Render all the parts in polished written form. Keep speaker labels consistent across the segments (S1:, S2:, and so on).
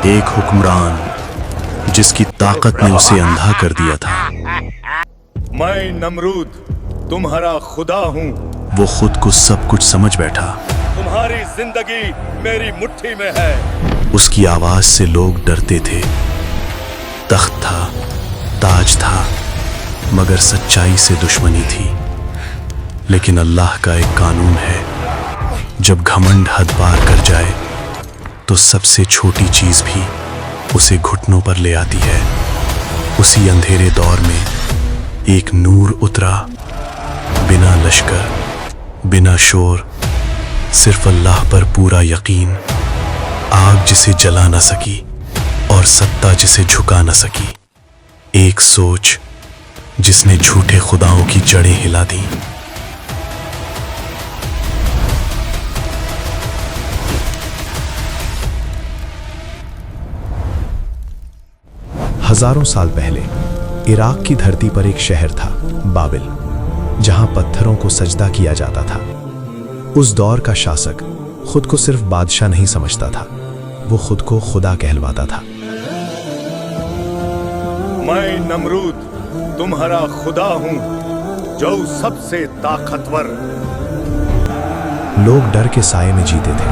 S1: ایک حکمران जिसकी ताकत ने उसे अंधा कर दिया था।
S2: मैं नमरूद तुम्हारा खुदा हूँ।
S1: वो खुद को सब कुछ समझ बैठा।
S2: तुम्हारी जिंदगी मेरी मुट्ठी में है।
S1: उसकी आवाज से लोग डरते थे। तख्त था, ताज था, मगर सच्चाई से दुश्मनी थी। लेकिन अल्लाह का एक कानून है, जब घमंड हद पार कर जाए तो सबसे छोटी चीज भी उसे घुटनों पर ले आती है। उसी अंधेरे दौर में एक नूर उतरा, बिना लश्कर, बिना शोर, सिर्फ अल्लाह पर पूरा यकीन। आग जिसे जला न सकी और सत्ता जिसे झुका न सकी। एक सोच जिसने झूठे खुदाओं की जड़ें हिला दी।
S3: हजारों साल पहले इराक की धरती पर एक शहर था, बाबिल, जहां पत्थरों को सजदा किया जाता था। उस दौर का शासक खुद को सिर्फ बादशाह नहीं समझता था, वो खुद को खुदा कहलवाता था।
S2: मैं नमरूद तुम्हारा खुदा हूँ, जो सबसे ताकतवर।
S3: लोग डर के साये में जीते थे,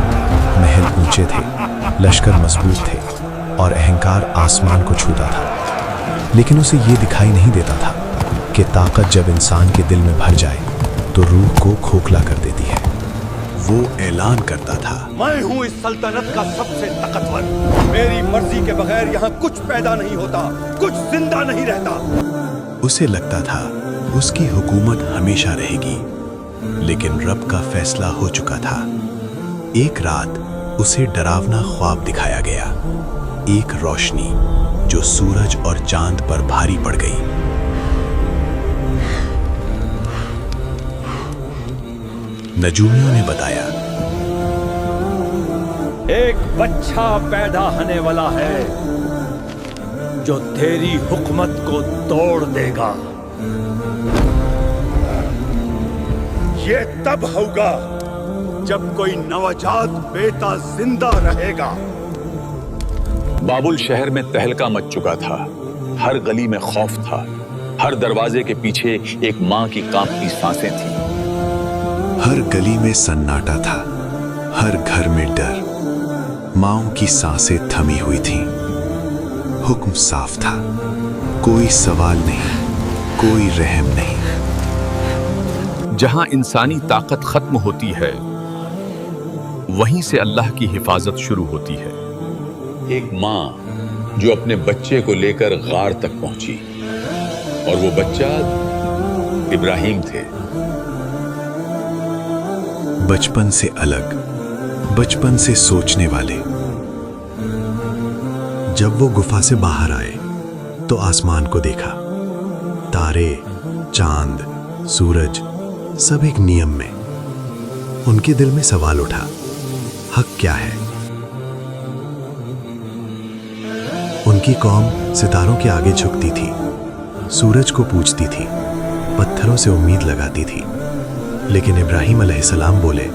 S3: महल ऊंचे थे, लश्कर मजबूत थे और अहंकार आसमान को छूता था। लेकिन उसे ये दिखाई नहीं देता था कि ताकत जब इंसान के दिल में भर जाए तो रूह को खोखला कर देती है।
S1: वो ऐलान करता था,
S2: मैं हूँ इस सल्तनत का सबसे ताकतवर। मेरी मर्जी के बगैर यहाँ कुछ पैदा नहीं होता, कुछ जिंदा नहीं रहता।
S1: उसे लगता था उसकी हुकूमत हमेशा रहेगी, लेकिन रब का फैसला हो चुका था। एक रात उसे डरावना ख्वाब दिखाया गया, एक रोशनी जो सूरज और चांद पर भारी पड़ गई। नजूमियों ने बताया,
S2: एक बच्चा पैदा होने वाला है जो तेरी हुकूमत को तोड़ देगा। ये तब होगा जब कोई नवजात बेटा जिंदा रहेगा।
S4: बाबुल शहर में तहलका मच चुका था। हर गली में खौफ था, हर दरवाजे के पीछे एक मां की कांपती सांसें थीं।
S1: हर गली में सन्नाटा था, हर घर में डर, माओं की सांसें थमी हुई थीं। हुक्म साफ था, कोई सवाल नहीं, कोई रहम नहीं।
S4: जहां इंसानी ताकत खत्म होती है, वहीं से अल्लाह की हिफाजत शुरू होती है। एक मां जो अपने बच्चे को लेकर गार तक पहुंची, और वो बच्चा इब्राहिम थे।
S1: बचपन से अलग, बचपन से सोचने वाले। जब वो गुफा से बाहर आए तो आसमान को देखा। तारे, चांद, सूरज, सब एक नियम में। उनके दिल में सवाल उठा, हक क्या है? उनकी कौम सितारों के आगे झुकती थी, सूरज को पूजती थी, पत्थरों से उम्मीद लगाती थी। लेकिन इब्राहिम अलैहिस्सलाम बोले,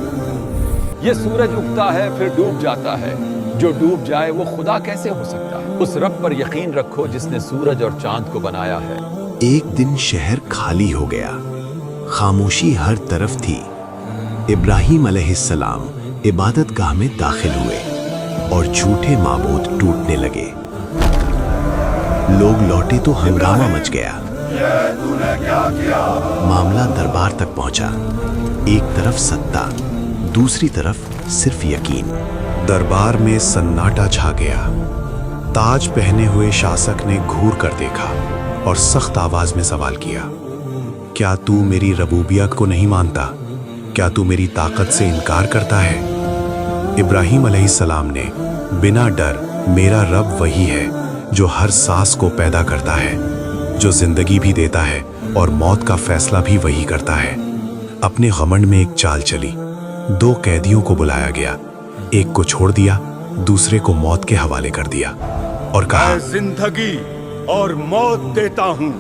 S5: ये सूरज उगता है फिर डूब जाता है, जो डूब जाए वो खुदा कैसे हो सकता है? उस रब पर यकीन रखो जिसने सूरज और चांद को बनाया है।
S1: एक दिन शहर खाली हो गया, खामोशी हर तरफ थी। इब्राहिम अलैहिस्सलाम इबादतगाह में दाखिल हुए और झूठे माबूद टूटने लगे। लोग लौटे तो हंगामा मच गया। मामला दरबार तक पहुंचा। एक तरफ सत्ता, दूसरी तरफ सिर्फ यकीन। दरबार में सन्नाटा छा गया। ताज पहने हुए शासक ने घूर कर देखा और सख्त आवाज में सवाल किया, क्या तू मेरी रबूबियत को नहीं मानता? क्या तू मेरी ताकत से इनकार करता है? इब्राहिम अलैहिस्सलाम ने बिना डर, मेरा रब वही है जो हर सांस को पैदा करता है, जो जिंदगी भी देता है और मौत का फैसला भी वही करता है। अपने घमंड में एक चाल चली। 2 कैदियों को बुलाया गया, एक को छोड़ दिया, दूसरे को मौत के हवाले कर दिया और कहा,
S2: मैं जिंदगी और मौत देता हूँ।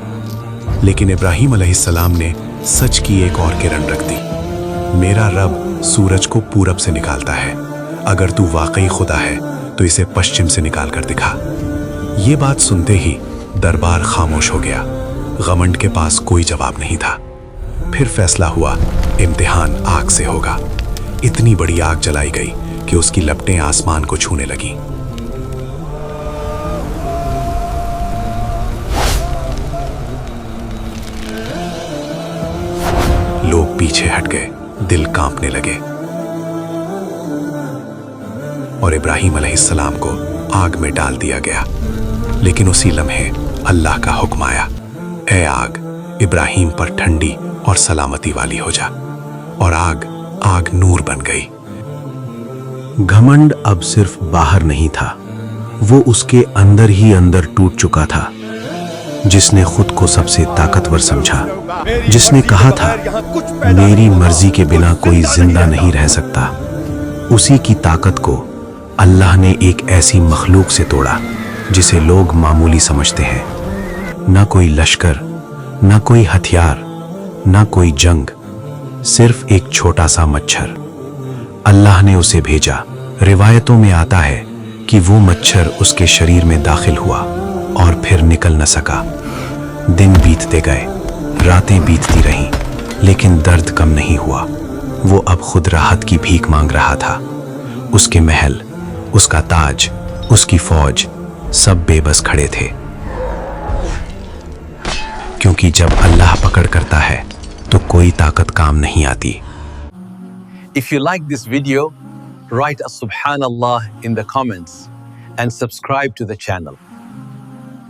S1: लेकिन इब्राहिम अलैहिस्सलाम ने सच की एक और किरण रख दी। मेरा रब सूरज को पूरब से निकालता है। अगर तू वाकई खुदा है तो इसे पश्चिम से निकाल कर दिखा। ये बात सुनते ही दरबार खामोश हो गया। घमंड के पास कोई जवाब नहीं था। फिर फैसला हुआ, इम्तिहान आग से होगा। इतनी बड़ी आग जलाई गई कि उसकी लपटें आसमान को छूने लगीं। लोग पीछे हट गए, दिल कांपने लगे, और इब्राहिम अलैहिस्सलाम को आग में डाल दिया गया। लेकिन उसी लम्हे अल्लाह का हुक्म आया, ऐ आग, इब्राहिम पर ठंडी और सलामती वाली हो जा। और आग नूर बन गई।
S3: घमंड अब सिर्फ बाहर नहीं था, वो उसके अंदर ही अंदर टूट चुका था। जिसने खुद को सबसे ताकतवर समझा, जिसने कहा था मेरी मर्जी के बिना कोई जिंदा नहीं रह सकता, उसी की ताकत को अल्लाह ने एक ऐसी मखलूक से तोड़ा जिसे लोग मामूली समझते हैं। ना कोई लश्कर, ना कोई हथियार, ना कोई जंग, सिर्फ एक छोटा सा मच्छर। अल्लाह ने उसे भेजा। रिवायतों में आता है कि वो मच्छर उसके शरीर में दाखिल हुआ और फिर निकल न सका। दिन बीतते गए, रातें बीतती रहीं, लेकिन दर्द कम नहीं हुआ। वो अब खुद राहत की भीख मांग रहा था। उसके महल, उसका ताज, उसकी फौज, सब बेबस खड़े थे। क्योंकि जब अल्लाह पकड़ करता है तो कोई ताकत काम नहीं आती।
S6: If you like this video, write a Subhanallah in the comments and subscribe to the channel.